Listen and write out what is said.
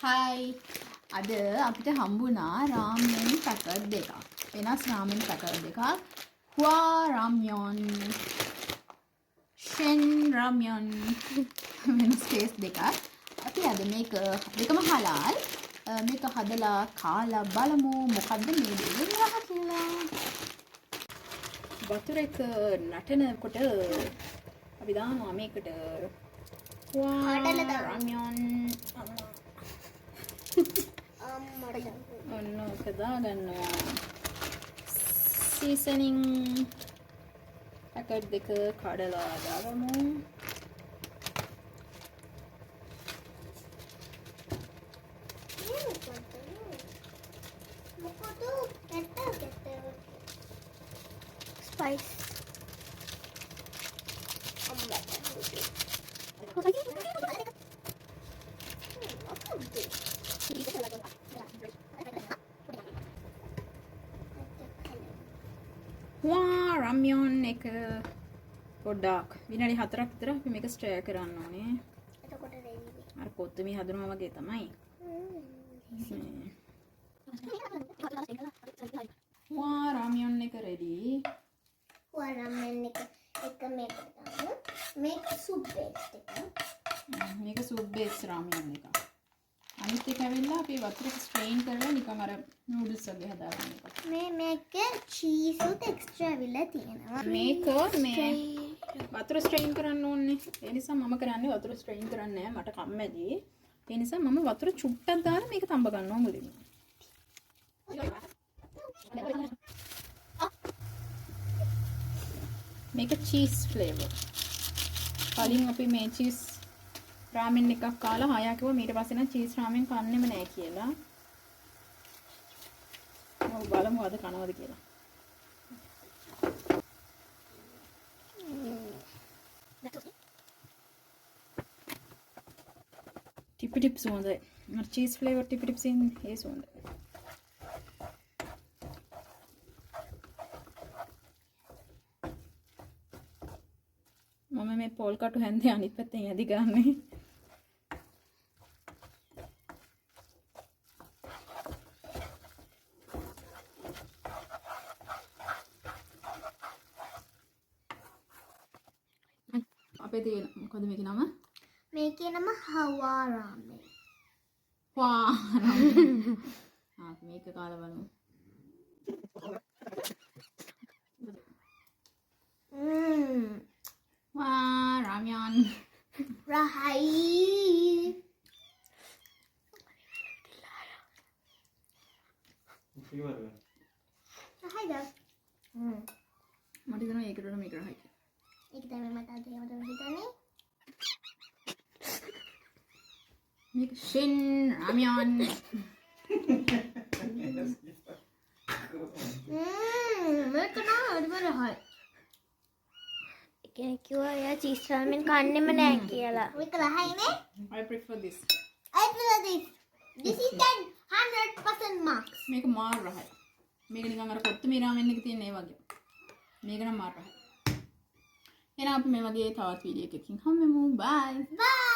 හයි අද අපිට හම්බුණා රාමෙන් පැකට් දෙකක්. වෙනස් රාමෙන් පැකට් දෙකක්. හුවා රාම්යොන් ෂෙන් රාම්යොන් වෙනස් ටේස්ට් දෙකක්. අපි අද මේක දෙකම හලාල්. මේක හදලා කාලා බලමු මොකද්ද මේ දෙකේ රහ කියලා. වතුර එක නටනකොට අපි දානවා මේකට හුවා රාම්යොන් ඔන්න ඔක දාගන්නවා සීසනින් පැකට් දෙක කඩලා දාගමු. ස්පයිස් වා රාම්යොන් එක පොඩ්ඩක් විනාඩි 4ක් විතර අපි මේක ස්ටර් කරන්න ඕනේ. එතකොට රෙඩි. අර කොත්තුමි හදනවා වගේ තමයි. වා රාම්යොන් එක රෙඩි. වරම්ෙන් එක මේකට ගමු. මේක සුප් බේස් එක. මේක සූප් බේස් රාම්යොන් එක. අනිත් එක ඇවිල්ලා අපි වතුරට ස්ට්‍රේන් කරලා නිකන් අර නූඩල්ස් වගේ හදාගන්න එක. මේක චීස් උත් එක්ස්ට්‍රා විලා තියෙනවා. මේක මේ වතුර ස්ට්‍රේන් කරන්න ඕනේ. ඒ නිසා මම කරන්නේ වතුර ස්ට්‍රේන් කරන්නේ නැහැ. මට කම්මැලි. ඒ නිසා මම වතුර චුට්ටක් දාලා මේක තඹ ගන්නවා මුලින්ම. මේක චීස් ෆ්ලේවර්. කලින් අපි මේ චීස් රාමෙන් එකක් කාලා හයක් කිව්වා ඊට පස්සේ නම් චීස් රාමෙන් කන්නෙම නැහැ කියලා. ඔව් බලමු අද කනවද කියලා. ටිපි ටිප් සුවඳයි. අර චීස් ෆ්ලේවර් ටිපි ටිප්ස් ඉන්නේ ඒ සුවඳ. මම මේ පොල් කටු හැන්දේ අනිත් පැත්තෙන් යදි ගන්නේ. අපේ තියෙන මොකද මේකේ නම? මේකේ නම හවා රාමෙන්. වා මේක කාලා බලමු. වා රාම්යොන් රහයි. රහයිද? මට හිතෙනවා ඒකට වඩා මේක රහයි. ඒක තමයි මට අද ඒවට හිතන්නේ. මේක ෂෙන් රාම්යොන්. මේක නම් අරිම රහයි. කෙනෙක් කිව්වා එයා චීස් රාමෙන් කන්නෙම නෑ කියලා. මේක රහයිනේ. I prefer this. I prefer this. This is 100% marks. මේක මාර රහයි. මේක නිකන් අර කොත්තුමී රාමෙන් එකේ තියෙන ඒ වගේ. මේක නම් මාර රහයි. එහෙනම් අපි මේ වගේ තවත් වීඩියෝ එකකින් හම්බෙමු. bye. Bye.